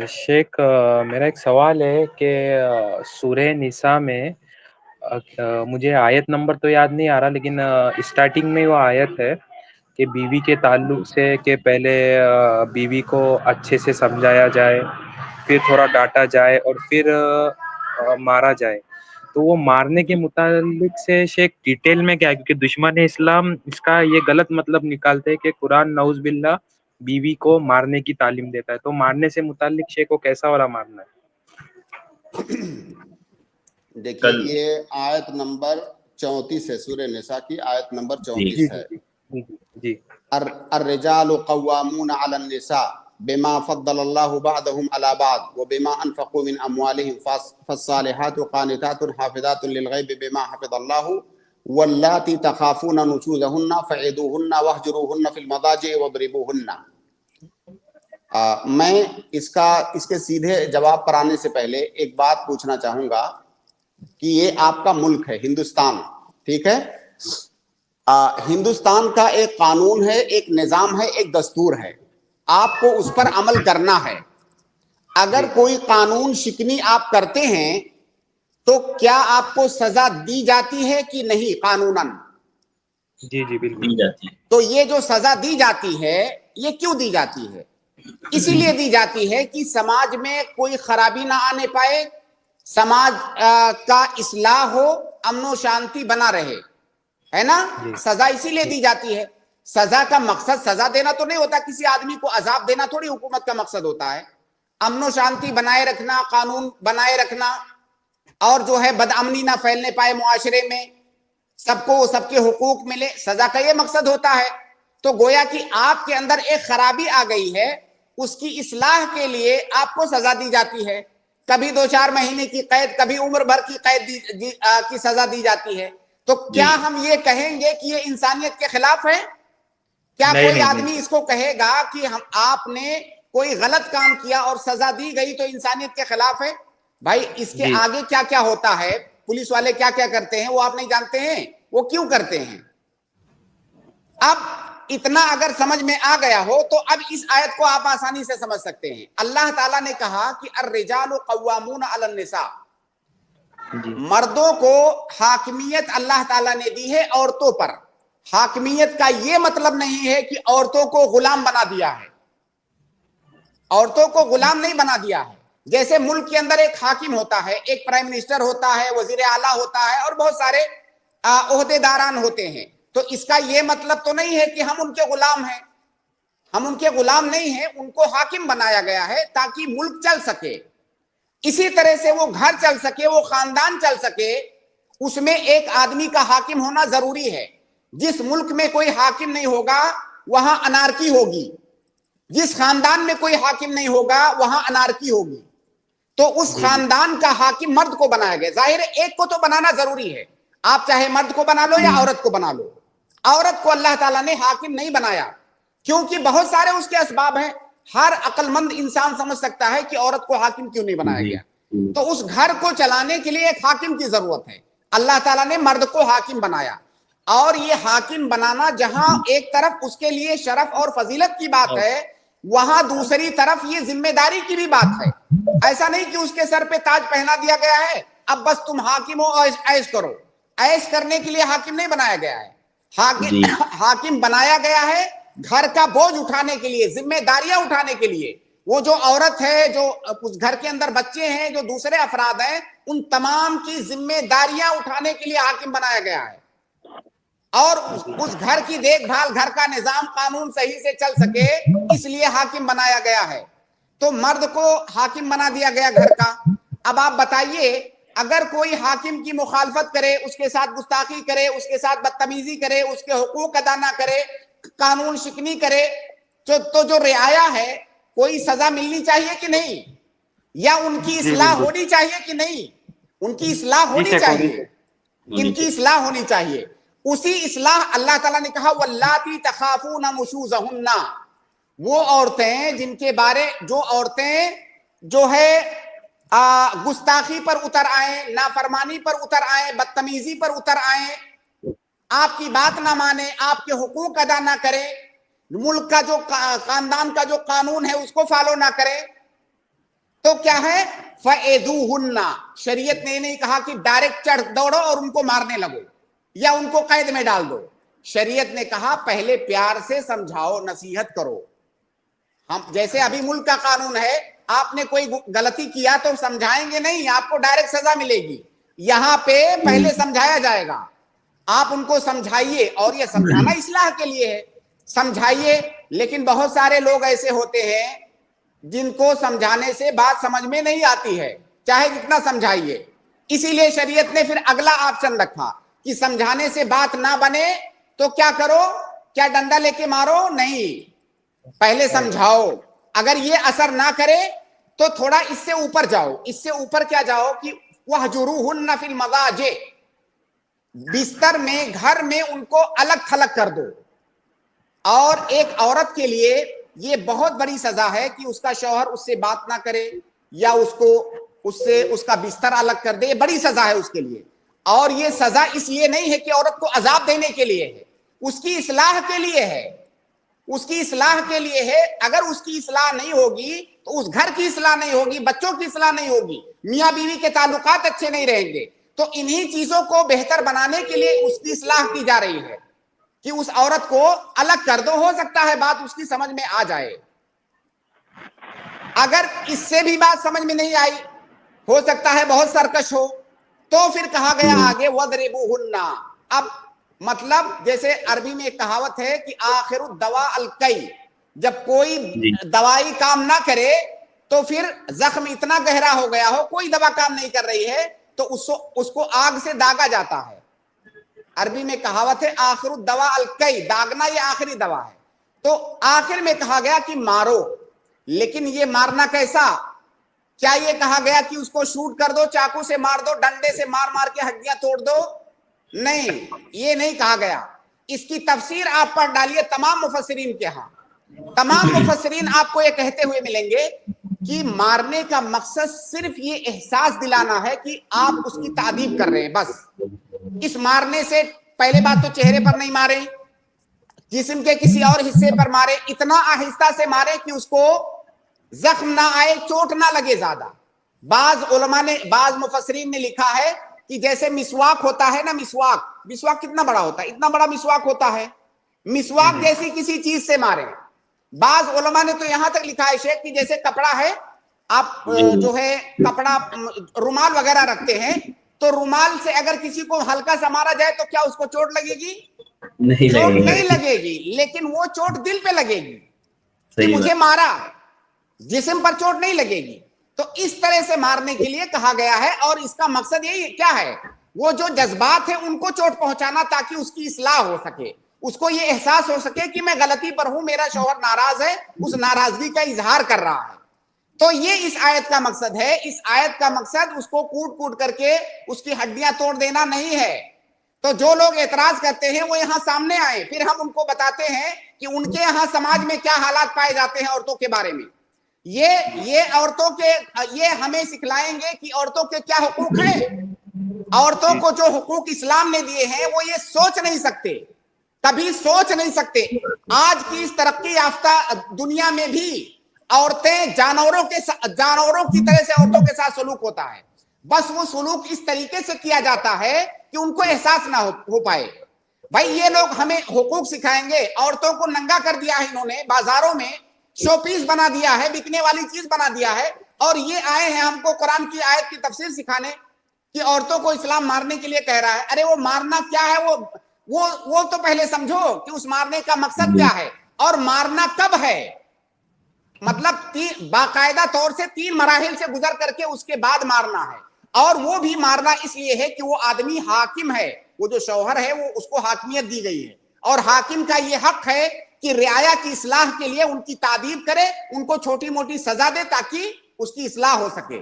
شیخ، میرا ایک سوال ہے کہ سورہ نساء میں مجھے آیت نمبر تو یاد نہیں آ رہا، لیکن اسٹارٹنگ میں وہ آیت ہے کہ بیوی کے تعلق سے کہ پہلے بیوی کو اچھے سے سمجھایا جائے، پھر تھوڑا ڈانٹا جائے اور پھر مارا جائے. تو وہ مارنے کے متعلق سے شیخ ڈیٹیل میں کیا ہے؟ کیونکہ دشمن اسلام اس کا یہ غلط مطلب نکالتے ہیں کہ قرآن نعوذ باللہ بیوی کو مارنے کی تعلیم دیتا ہے. تو مارنے سے متعلق شیخ کو کیسا والا مارنا ہے؟ دیکھیے یہ آیت نمبر 34 ہے، سورہ نساء کی آیت نمبر 34 ہے. جی الرجال قوامون علی النساء بما فضل اللہ بعضهم علی بعض وبما انفقوا من اموالهم فالصالحات قانتات حافظات للغیب بما حفظ اللہ واللاتی تخافون نشوزهن فعظوهن واہجروهن فی المضاجع واضربوهن. میں اس کے سیدھے جواب پر آنے سے پہلے ایک بات پوچھنا چاہوں گا کہ یہ آپ کا ملک ہے ہندوستان، ٹھیک ہے؟ ہندوستان کا ایک قانون ہے، ایک نظام ہے، ایک دستور ہے، آپ کو اس پر عمل کرنا ہے. اگر کوئی قانون شکنی آپ کرتے ہیں تو کیا آپ کو سزا دی جاتی ہے کہ نہیں قانوناً؟ جی بالکل دی جاتی ہے. تو یہ جو سزا دی جاتی ہے یہ کیوں دی جاتی ہے؟ اسی لیے دی جاتی ہے کہ سماج میں کوئی خرابی نہ آنے پائے، سماج کا اصلاح ہو، امن و شانتی بنا رہے، ہے نا؟ سزا اسی لیے دی جاتی ہے. سزا کا مقصد سزا دینا تو نہیں ہوتا، کسی آدمی کو عذاب دینا تھوڑی حکومت کا مقصد ہوتا ہے. امن و شانتی بنائے رکھنا، قانون بنائے رکھنا، اور جو ہے بد امنی نہ پھیلنے پائے معاشرے میں، سب کو سب کے حقوق ملے، سزا کا یہ مقصد ہوتا ہے. تو گویا کہ آپ کے اندر ایک خرابی آ گئی ہے، اس کی اصلاح کے لیے آپ کو سزا دی جاتی ہے. کبھی 2-4 مہینے کی قید، کبھی عمر بھر کی قید کی سزا دی جاتی ہے. تو کیا ہم یہ کہیں گے کہ یہ انسانیت کے خلاف ہے؟ کیا کوئی آدمی اس کو کہے گا کہ آپ نے کوئی غلط کام کیا اور سزا دی گئی تو انسانیت کے خلاف ہے؟ بھائی اس کے آگے کیا کیا ہوتا ہے، پولیس والے کیا کیا کرتے ہیں وہ آپ نہیں جانتے ہیں، وہ کیوں کرتے ہیں؟ اب اتنا اگر سمجھ میں آ گیا ہو تو اب اس آیت کو آپ آسانی سے سمجھ سکتے ہیں. اللہ تعالیٰ نے کہا کہ الرجال قوامون علی النساء، مردوں کو حاکمیت اللہ تعالیٰ نے دی ہے عورتوں پر. حاکمیت کا یہ مطلب نہیں ہے کہ عورتوں کو غلام بنا دیا ہے، عورتوں کو غلام نہیں بنا دیا ہے. جیسے ملک کے اندر ایک حاکم ہوتا ہے، ایک پرائم منسٹر ہوتا ہے، وزیر اعلیٰ ہوتا ہے، اور بہت سارے عہدے داران ہوتے ہیں. تو اس کا یہ مطلب تو نہیں ہے کہ ہم ان کے غلام ہیں، ہم ان کے غلام نہیں ہیں، ان کو حاکم بنایا گیا ہے تاکہ ملک چل سکے. اسی طرح سے وہ گھر چل سکے، وہ خاندان چل سکے، اس میں ایک آدمی کا حاکم ہونا ضروری ہے. جس ملک میں کوئی حاکم نہیں ہوگا وہاں انارکی ہوگی، جس خاندان میں کوئی حاکم نہیں ہوگا وہاں انارکی ہوگی. تو اس خاندان کا حاکم مرد کو بنایا گیا. ظاہر ہے ایک کو تو بنانا ضروری ہے، آپ چاہے مرد کو بنا لو یا عورت کو بنا لو. عورت کو اللہ تعالیٰ نے حاکم نہیں بنایا کیونکہ بہت سارے اس کے اسباب ہیں. ہر عقل مند انسان سمجھ سکتا ہے کہ عورت کو حاکم کیوں نہیں بنایا گیا. تو اس گھر کو چلانے کے لیے ایک حاکم کی ضرورت ہے. اللہ تعالیٰ نے مرد کو حاکم بنایا، اور یہ حاکم بنانا جہاں ایک طرف اس کے لیے شرف اور فضیلت کی بات ہے، وہاں دوسری طرف یہ ذمہ داری کی بھی بات ہے. ایسا نہیں کہ اس کے سر پہ تاج پہنا دیا گیا ہے، اب بس تم حاکم ہو اور عیش کرو. عیش کرنے کے لیے حاکم نہیں بنایا گیا ہے. حاکم بنایا گیا ہے گھر کا بوجھ اٹھانے کے لیے، ذمہ داریاں اٹھانے کے لیے. وہ جو عورت ہے، جو اس گھر کے اندر بچے ہیں، جو دوسرے افراد ہیں، ان تمام کی ذمہ داریاں اٹھانے کے لیے حاکم بنایا گیا ہے. اور اس گھر کی دیکھ بھال، گھر کا نظام قانون صحیح سے چل سکے، اس لیے حاکم بنایا گیا ہے. تو مرد کو حاکم بنا دیا گیا گھر کا. اب آپ بتائیے، اگر کوئی حاکم کی مخالفت کرے، اس کے ساتھ گستاخی کرے، اس کے ساتھ بدتمیزی کرے، اس کے حقوق ادا نہ کرے، قانون شکنی کرے، تو جو رعایا ہے کوئی سزا ملنی چاہیے کہ نہیں؟ یا ان کی اصلاح ہونی چاہیے کہ نہیں؟ ان کی اصلاح ہونی چاہیے، ان کی اصلاح ہونی چاہیے. اسی اصلاح اللہ تعالیٰ نے کہا واللاتی تخافون نشوزہن، وہ عورتیں جن کے بارے، جو عورتیں جو ہے گستاخی پر اتر آئیں، نافرمانی پر اتر آئیں، بدتمیزی پر اتر آئیں، آپ کی بات نہ مانے، آپ کے حقوق ادا نہ کرے، ملک کا جو خاندان کا جو قانون ہے اس کو فالو نہ کرے، تو کیا ہے فَإِذُوهُنَّ، شریعت نے نہیں کہا کہ ڈائریکٹ چڑھ دوڑو اور ان کو مارنے لگو یا ان کو قید میں ڈال دو. شریعت نے کہا پہلے پیار سے سمجھاؤ، نصیحت کرو. ہم جیسے ابھی ملک کا قانون ہے، آپ نے کوئی غلطی کیا تو سمجھائیں گے نہیں، آپ کو ڈائریکٹ سزا ملے گی. یہاں پہ پہلے سمجھایا جائے گا، آپ ان کو سمجھائیے، اور یہ سمجھانا اصلاح کے لیے ہے، سمجھائیے. لیکن بہت سارے لوگ ایسے ہوتے ہیں جن کو سمجھانے سے بات سمجھ میں نہیں آتی ہے، چاہے جتنا سمجھائیے. اسی لیے شریعت نے پھر اگلا آپشن رکھا کہ سمجھانے سے بات نہ بنے تو کیا کرو؟ کیا ڈنڈا لے کے مارو؟ نہیں، پہلے سمجھاؤ. اگر یہ اثر نہ کرے تو تھوڑا اس سے اوپر جاؤ. اس سے اوپر کیا جاؤ کہ وَاهْجُرُوهُنَّ فِي الْمَضَاجِعِ، بستر میں، گھر میں ان کو الگ تھلگ کر دو. اور ایک عورت کے لیے یہ بہت بڑی سزا ہے کہ اس کا شوہر اس سے بات نہ کرے یا اس کا بستر الگ کر دے. یہ بڑی سزا ہے اس کے لیے. اور یہ سزا اس لیے نہیں ہے کہ عورت کو عذاب دینے کے لیے ہے، اس کی اصلاح کے لیے ہے. اس کی اصلاح کے لیے ہے. اگر اس کی اصلاح نہیں ہوگی تو اس گھر کی اصلاح نہیں ہوگی، بچوں کی اصلاح نہیں ہوگی، میاں بیوی کے تعلقات اچھے نہیں رہیں گے. تو انہی چیزوں کو بہتر بنانے کے لیے اس کی اصلاح کی جا رہی ہے کہ اس عورت کو الگ کر دو. ہو سکتا ہے بات اس کی سمجھ میں آ جائے. اگر اس سے بھی بات سمجھ میں نہیں آئی، ہو سکتا ہے بہت سرکش ہو، تو پھر کہا گیا آگے وَضْرِبُوهُنَّ. اب مطلب جیسے عربی میں ایک کہاوت ہے کہ آخر الدواء القی، جب کوئی دوائی کام نہ کرے تو پھر زخم اتنا گہرا ہو گیا ہو، کوئی دوا کام نہیں کر رہی ہے، تو اس کو آگ سے داغا جاتا ہے. عربی میں کہاوت ہے آخر الدواء القی، داغنا یہ آخری دوا ہے. تو آخر میں کہا گیا کہ مارو. لیکن یہ مارنا کیسا؟ کیا یہ کہا گیا کہ اس کو شوٹ کر دو، چاقو سے مار دو، ڈنڈے سے مار مار کے ہڈیاں توڑ دو؟ نہیں، یہ نہیں کہا گیا. اس کی تفسیر آپ پڑھ ڈالیے تمام مفسرین کے ہاں. تمام مفسرین آپ کو یہ کہتے ہوئے ملیں گے کہ مارنے کا مقصد صرف یہ احساس دلانا ہے کہ آپ اس کی تعذیب کر رہے ہیں. بس اس مارنے سے پہلے بات تو چہرے پر نہیں مارے، جسم کے کسی اور حصے پر مارے، اتنا آہستہ سے مارے کہ اس کو زخم نہ آئے، چوٹ نہ لگے زیادہ. بعض علماء نے، بعض مفسرین نے لکھا ہے کہ جیسے مسواک ہوتا ہے نا، مسواک کتنا بڑا ہوتا ہے، اتنا بڑا مسواک ہوتا ہے، مسواک جیسی کسی چیز سے مارے. بعض علماء نے تو یہاں تک لکھا ہے شیخ کہ جیسے کپڑا ہے، آپ جو ہے کپڑا رومال وغیرہ رکھتے ہیں، تو رومال سے اگر کسی کو ہلکا سا مارا جائے تو کیا اس کو چوٹ لگے گی؟ چوٹ نہیں لگے گی، لیکن وہ چوٹ دل پہ لگے گی کہ مجھے مارا، جسم پر چوٹ نہیں لگے گی. تو اس طرح سے مارنے کے لیے کہا گیا ہے. اور اس کا مقصد یہی کیا ہے؟ وہ جو جذبات ہیں ان کو چوٹ پہنچانا تاکہ اس کی اصلاح ہو سکے، اس کو یہ احساس ہو سکے کہ میں غلطی پر ہوں، میرا شوہر ناراض ہے، اس ناراضگی کا اظہار کر رہا ہے. تو یہ اس آیت کا مقصد ہے. اس آیت کا مقصد اس کو کوٹ کوٹ کر کے اس کی ہڈیاں توڑ دینا نہیں ہے. تو جو لوگ اعتراض کرتے ہیں وہ یہاں سامنے آئے، پھر ہم ان کو بتاتے ہیں کہ ان کے یہاں سماج میں کیا حالات پائے جاتے ہیں عورتوں کے بارے میں. یہ عورتوں کے، یہ ہمیں سکھلائیں گے کہ عورتوں کے کیا حقوق ہیں. عورتوں کو جو حقوق اسلام نے دیے ہیں وہ یہ سوچ نہیں سکتے، کبھی سوچ نہیں سکتے. آج کی اس ترقی یافتہ دنیا میں بھی عورتیں جانوروں کی طرح سے عورتوں کے ساتھ سلوک ہوتا ہے. بس وہ سلوک اس طریقے سے کیا جاتا ہے کہ ان کو احساس نہ ہو پائے. بھائی یہ لوگ ہمیں حقوق سکھائیں گے؟ عورتوں کو ننگا کر دیا ہے انہوں نے، بازاروں میں شو پیس بنا دیا ہے، بکنے والی چیز بنا دیا ہے. اور یہ آئے ہیں ہم کو قرآن کی آیت کی تفسیر سکھانے کہ عورتوں کو اسلام مارنے کے لیے کہہ رہا ہے. ارے وہ مارنا کیا ہے؟ وہ تو پہلے سمجھو کہ اس مارنے کا مقصد کیا ہے اور مارنا کب ہے. مطلب باقاعدہ طور سے 3 مراحل سے گزر کر کے اس کے بعد مارنا ہے. اور وہ بھی مارنا اس لیے ہے کہ وہ آدمی حاکم ہے، وہ جو شوہر ہے وہ اس کو حاکمیت دی گئی ہے، اور حاکم کا یہ حق ہے کہ رعایا کی اصلاح کے لیے ان کی تعذیب کرے، ان کو چھوٹی موٹی سزا دے تاکہ اس کی اصلاح ہو سکے.